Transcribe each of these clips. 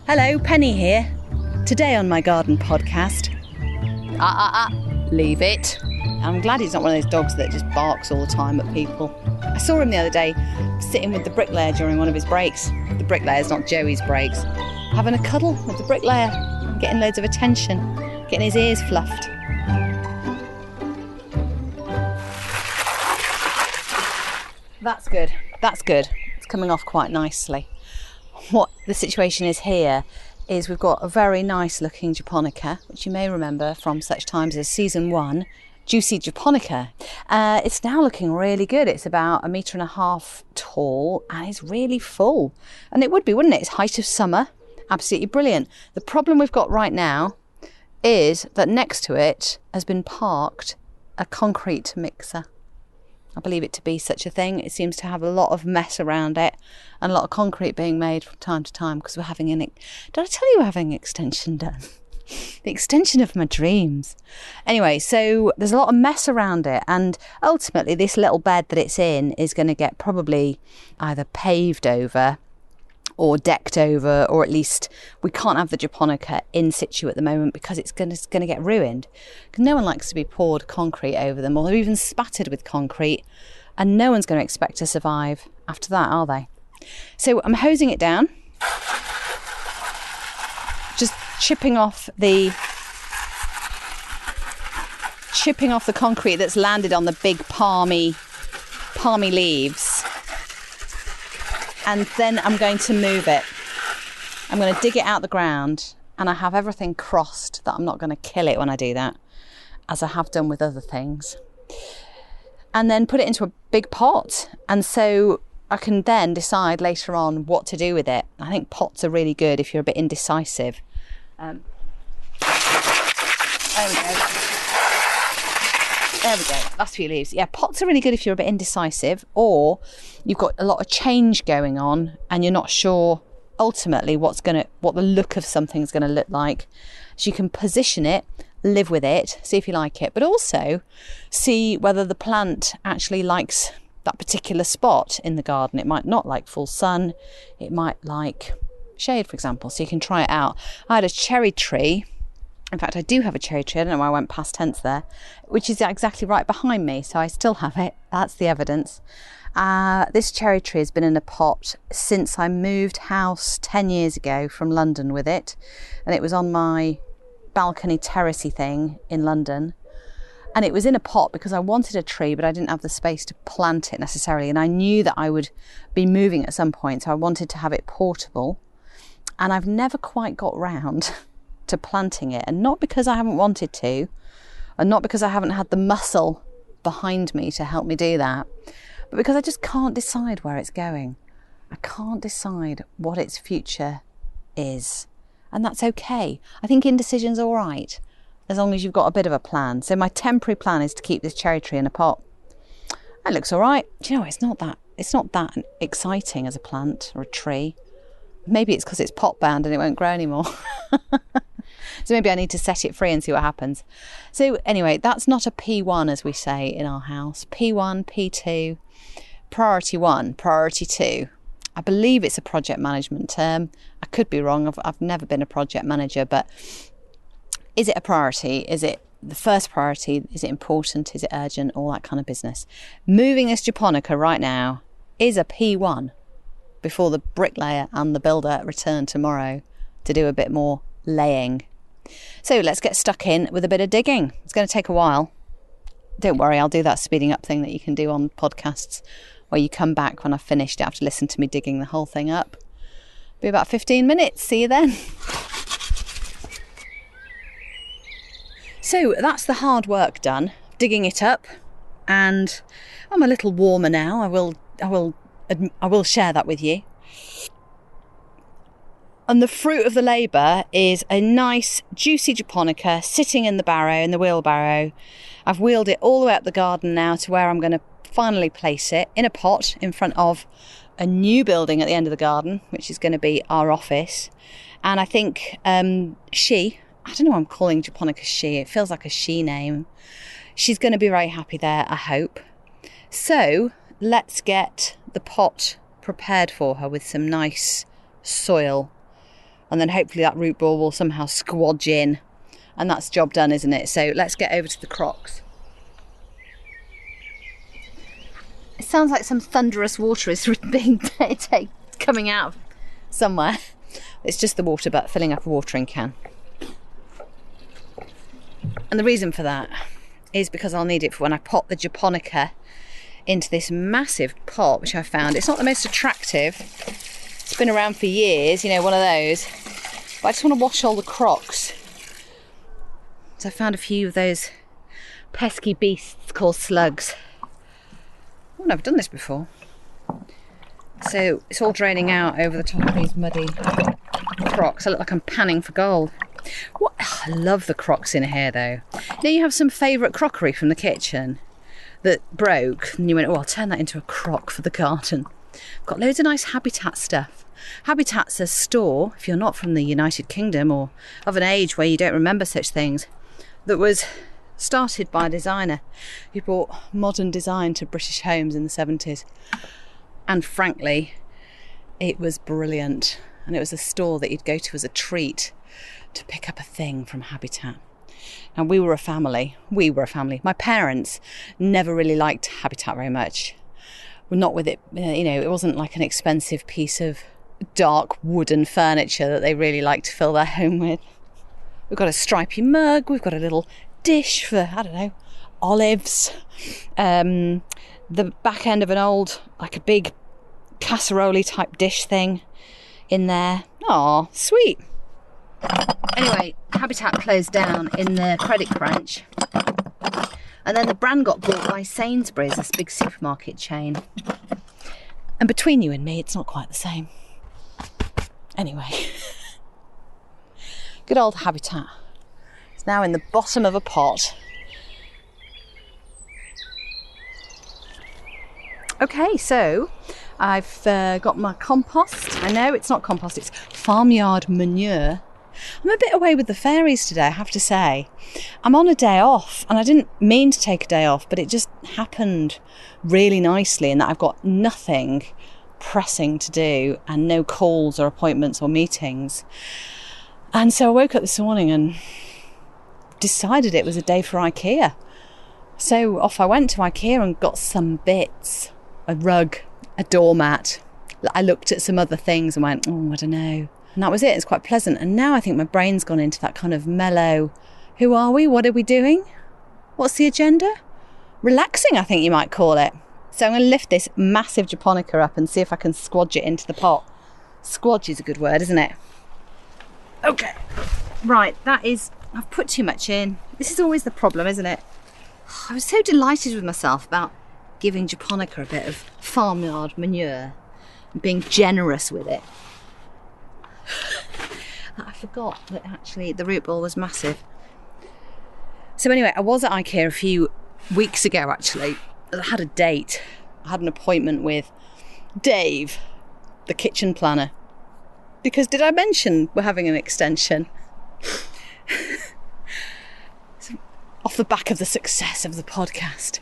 Hello, Penny here. Today on my garden podcast. Leave it. I'm glad he's not one of those dogs that just barks all the time at people. I saw him the other day sitting with the bricklayer during one of his breaks. The bricklayer's not Joey's breaks. Having a cuddle with the bricklayer, getting loads of attention, getting his ears fluffed. That's good. That's good. It's coming off quite nicely. What the situation is here is we've got a very nice looking japonica, which you may remember from such times as season 1, juicy japonica. It's now looking really good. It's about 1.5 meters tall and it's really full. And it would be, wouldn't it? It's height of summer. Absolutely brilliant. The problem we've got right now is that next to it has been parked a concrete mixer. I believe it to be such a thing. It seems to have a lot of mess around it and a lot of concrete being made from time to time because we're having did I tell you we're having an extension done? The extension of my dreams. Anyway, so there's a lot of mess around it, and ultimately this little bed that it's in is going to get probably either paved over or decked over, or at least we can't have the japonica in situ at the moment because it's going to get ruined. Because no one likes to be poured concrete over them or even spattered with concrete, and no one's going to expect to survive after that, are they? So I'm hosing it down, just chipping off the concrete that's landed on the big palmy leaves. And then I'm going to move it. I'm going to dig it out the ground, and I have everything crossed that I'm not going to kill it when I do that, as I have done with other things. And then put it into a big pot. And so I can then decide later on what to do with it. I think pots are really good if you're a bit indecisive. There we go. There we go. Last few leaves. Yeah, pots are really good if you're a bit indecisive, or you've got a lot of change going on and you're not sure ultimately what the look of something's going to look like. So you can position it, live with it, see if you like it, but also see whether the plant actually likes that particular spot in the garden. It might not like full sun. It might like shade, for example. So you can try it out. I had a cherry tree. In fact, I do have a cherry tree. I don't know why I went past tense there, which is exactly right behind me. So I still have it. That's the evidence. This cherry tree has been in a pot since I moved house 10 years ago from London with it. And it was on my balcony terracey thing in London. And it was in a pot because I wanted a tree, but I didn't have the space to plant it necessarily. And I knew that I would be moving at some point. So I wanted to have it portable. And I've never quite got round to planting it, and not because I haven't wanted to, and not because I haven't had the muscle behind me to help me do that, but because I just can't decide where it's going. I can't decide what its future is, and that's okay. I think indecision's all right as long as you've got a bit of a plan. So my temporary plan is to keep this cherry tree in a pot. It looks all right. Do you know, it's not that exciting as a plant or a tree. Maybe it's because it's pot bound and it won't grow anymore. So maybe I need to set it free and see what happens. So anyway, that's not a P1 as we say in our house. P1, P2, priority 1, priority 2. I believe it's a project management term. I could be wrong. I've never been a project manager, but is it a priority? Is it the first priority? Is it important? Is it urgent? All that kind of business. Moving this japonica right now is a P1 before the bricklayer and the builder return tomorrow to do a bit more laying. So let's get stuck in with a bit of digging. It's going to take a while. Don't worry, I'll do that speeding up thing that you can do on podcasts where you come back when I've finished. You have to listen to me digging the whole thing up. Be about 15 minutes. See you then. So that's the hard work done, digging it up, and I'm a little warmer now. I will share that with you. And the fruit of the labour is a nice juicy japonica sitting in the wheelbarrow. I've wheeled it all the way up the garden now to where I'm going to finally place it in a pot in front of a new building at the end of the garden, which is going to be our office. And I think I don't know why I'm calling japonica she. It feels like a she name. She's going to be very happy there, I hope. So let's get the pot prepared for her with some nice soil. and then hopefully that root ball will somehow squodge in, and that's job done, isn't it? So let's get over to the crocks. It sounds like some thunderous water is being coming out of somewhere. It's just the water, but filling up a watering can. And the reason for that is because I'll need it for when I pop the japonica into this massive pot, which I found. It's not the most attractive. It's been around for years, you know, one of those. But I just want to wash all the crocks. So I found a few of those pesky beasts called slugs. Oh, I've never done this before. So it's all draining out over the top of these muddy crocks. I look like I'm panning for gold. What? I love the crocks in here though. You know, you have some favourite crockery from the kitchen that broke and you went, oh, I'll turn that into a crock for the garden. I've got loads of nice Habitat stuff. Habitat's a store, if you're not from the United Kingdom or of an age where you don't remember such things, that was started by a designer who brought modern design to British homes in the 70s. And frankly, it was brilliant. And it was a store that you'd go to as a treat to pick up a thing from Habitat. Now, we were a family. My parents never really liked Habitat very much. We're not with it, you know, it wasn't like an expensive piece of dark wooden furniture that they really liked to fill their home with. We've got a stripy mug, we've got a little dish for, I don't know, olives. The back end of an old, like a big casserole type dish thing in there. Aw, sweet. Anyway, Habitat closed down in the credit crunch, and then the brand got bought by Sainsbury's, this big supermarket chain. And between you and me, it's not quite the same. Anyway, good old Habitat. It's now in the bottom of a pot. Okay, so I've got my compost. I know it's not compost, it's farmyard manure. I'm a bit away with the fairies today, I have to say. I'm on a day off, and I didn't mean to take a day off, but it just happened really nicely in that I've got nothing pressing to do and no calls or appointments or meetings. And so I woke up this morning and decided it was a day for IKEA. So off I went to IKEA and got some bits, a rug, a doormat. I looked at some other things and went, oh, I don't know. And that was it. It's quite pleasant. And now I think my brain's gone into that kind of mellow, who are we? What are we doing? What's the agenda? Relaxing, I think you might call it. So I'm going to lift this massive japonica up and see if I can squodge it into the pot. Squodge is a good word, isn't it? Okay. Right, I've put too much in. This is always the problem, isn't it? I was so delighted with myself about giving japonica a bit of farmyard manure and being generous with it. I forgot that actually the root ball was massive. So anyway, I was at IKEA a few weeks ago actually. I had a date. I had an appointment with Dave, the kitchen planner. Because did I mention we're having an extension? So, off the back of the success of the podcast,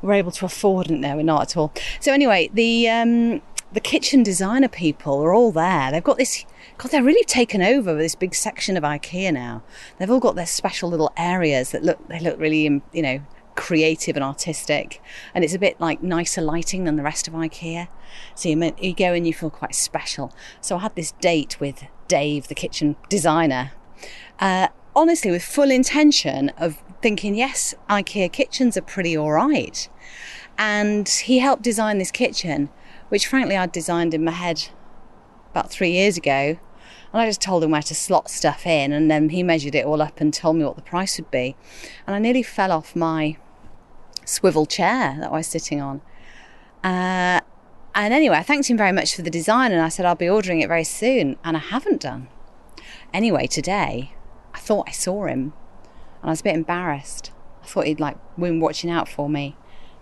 we're able to afford it. No, we're not at all. So anyway, the kitchen designer people are all there. They've got this, God, they're really taken over with this big section of IKEA now. They've all got their special little areas that look really, you know, creative and artistic. And it's a bit like nicer lighting than the rest of IKEA. So you go and you feel quite special. So I had this date with Dave, the kitchen designer, honestly with full intention of thinking, yes, IKEA kitchens are pretty all right. And he helped design this kitchen, which frankly I'd designed in my head about 3 years ago. And I just told him where to slot stuff in, and then he measured it all up and told me what the price would be. And I nearly fell off my swivel chair that I was sitting on. And anyway, I thanked him very much for the design, and I said I'll be ordering it very soon, and I haven't done. Anyway, today, I thought I saw him, and I was a bit embarrassed. I thought he'd been watching out for me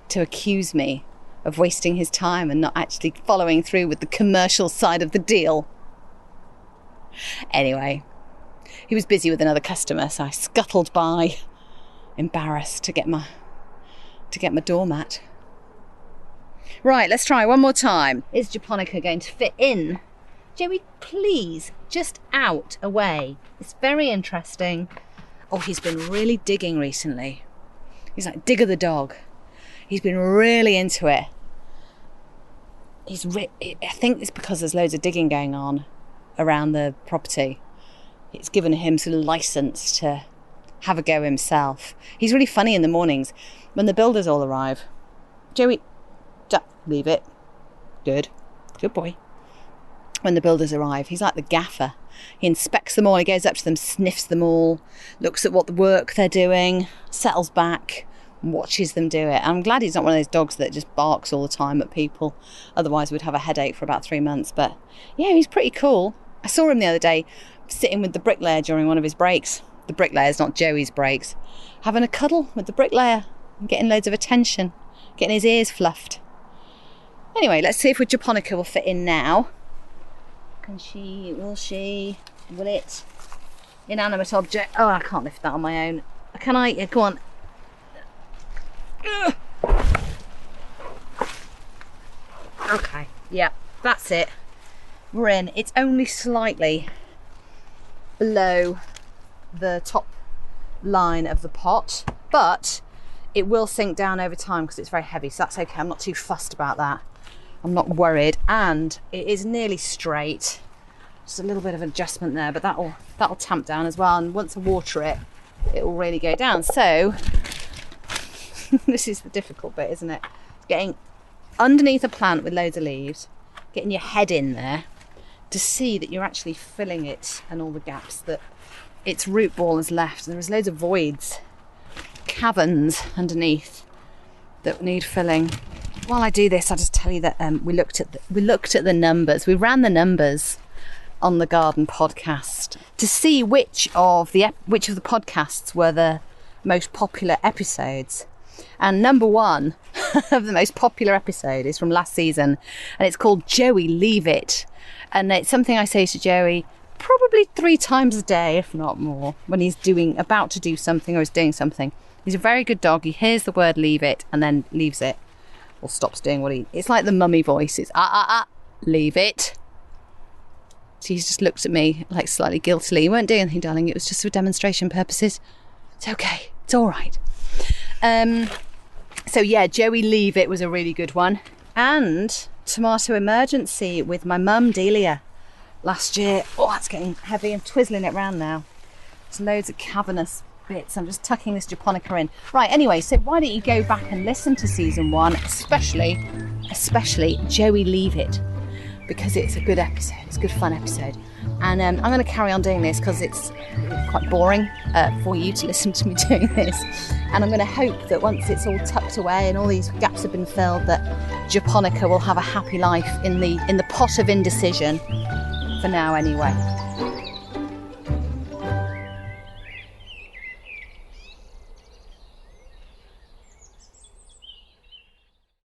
to accuse me of wasting his time and not actually following through with the commercial side of the deal. Anyway, he was busy with another customer, so I scuttled by, embarrassed, to get my doormat. Right, let's try one more time. Is japonica going to fit in Joey, please, just out, away. It's very interesting. Oh, he's been really digging recently. He's like Digger the dog. He's been really into it. I think it's because there's loads of digging going on around the property. It's given him sort of license to have a go himself. He's really funny in the mornings when the builders all arrive. Joey, leave it. Good boy. When the builders arrive, he's like the gaffer. He inspects them all, he goes up to them, sniffs them all, looks at what the work they're doing, settles back, watches them do it. I'm glad he's not one of those dogs that just barks all the time at people. Otherwise we'd have a headache for about 3 months. But yeah, he's pretty cool. I saw him the other day sitting with the bricklayer during one of his breaks. The bricklayer's not Joey's breaks. Having a cuddle with the bricklayer and getting loads of attention, getting his ears fluffed. Anyway, let's see if Japonica will fit in now. Will it? Inanimate object. Oh, I can't lift that on my own. Can I? Yeah, go on. Okay, yeah, that's it. We're in. It's only slightly below the top line of the pot, but it will sink down over time because it's very heavy, so that's okay. I'm not too fussed about that. I'm not worried, and it is nearly straight. Just a little bit of adjustment there, but that'll tamp down as well, and once I water it, it will really go down. So this is the difficult bit, isn't it? Getting underneath a plant with loads of leaves, getting your head in there to see that you're actually filling it and all the gaps that its root ball has left. And there's loads of voids, caverns underneath that need filling. While I do this, I'll just tell you that we looked at the numbers. We ran the numbers on the garden podcast to see which of the podcasts were the most popular episodes. And number one of the most popular episode is from last season, and it's called Joey Leave It. And it's something I say to Joey probably 3 times a day, if not more, when he's about to do something or is doing something. He's a very good dog. He hears the word leave it and then leaves it, or stops doing it's like the mummy voice. It's leave it. So he's just looked at me like slightly guiltily. You weren't doing anything, darling. It was just for demonstration purposes. It's okay. It's all right. So yeah, Joey Leave It was a really good one. And Tomato Emergency with my mum, Delia, last year. Oh, that's getting heavy. I'm twizzling it around now. There's loads of cavernous bits. I'm just tucking this Japonica in. Right, anyway, so why don't you go back and listen to season 1, especially Joey Leave It, because it's a good episode. It's a good fun episode. And I'm going to carry on doing this because it's quite boring for you to listen to me doing this. And I'm going to hope that once it's all tucked away and all these gaps have been filled, that Japonica will have a happy life in the pot of indecision, for now anyway.